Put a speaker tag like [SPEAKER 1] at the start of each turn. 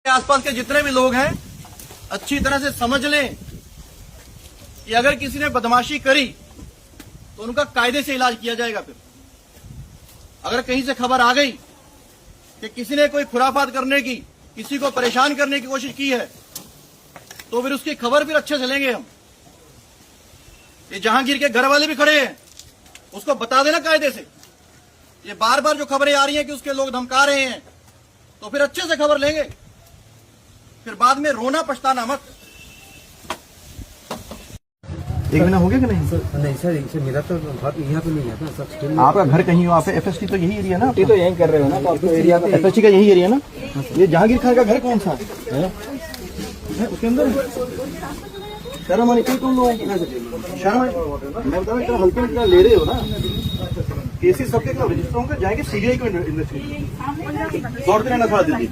[SPEAKER 1] आसपास के जितने भी लोग हैं अच्छी तरह से समझ लें कि अगर किसी ने बदमाशी करी तो उनका कायदे से इलाज किया जाएगा। फिर अगर कहीं से खबर आ गई कि किसी ने कोई खुराफात करने की, किसी को परेशान करने की कोशिश की है, तो फिर उसकी खबर फिर अच्छे से लेंगे हम। ये जहांगीर के घर वाले भी खड़े हैं, उसको बता देना कायदे से। ये बार बार जो खबरें आ रही हैं कि उसके लोग धमका रहे हैं, तो फिर अच्छे से खबर लेंगे, फिर बाद में रोना पछताना मत।
[SPEAKER 2] एक महीना हो गया कि नहीं?
[SPEAKER 3] नहीं सर, मेरा तो घर यहाँ पे नहीं है ना सर।
[SPEAKER 2] आपका घर कहीं हो? आप एफएसटी तो यही एरिया ना?
[SPEAKER 3] तो यहीं कर रहे हो ना, तो आपको एरिया पे
[SPEAKER 2] एफएसटी का यही एरिया ना? ये जहांगीर खान का घर कौन सा है? उसके अंदर शर्म आनी चाहिए तुम लोगों को। शर्म मैं बता रहा हूँ, हल्के में ले रहे हो ना। केसेस सबके क्या रजिस्टर होंगे, जाएंगे सीबीआई को इन्वेस्टिगेट। दौड़ते रहना था दिल्ली।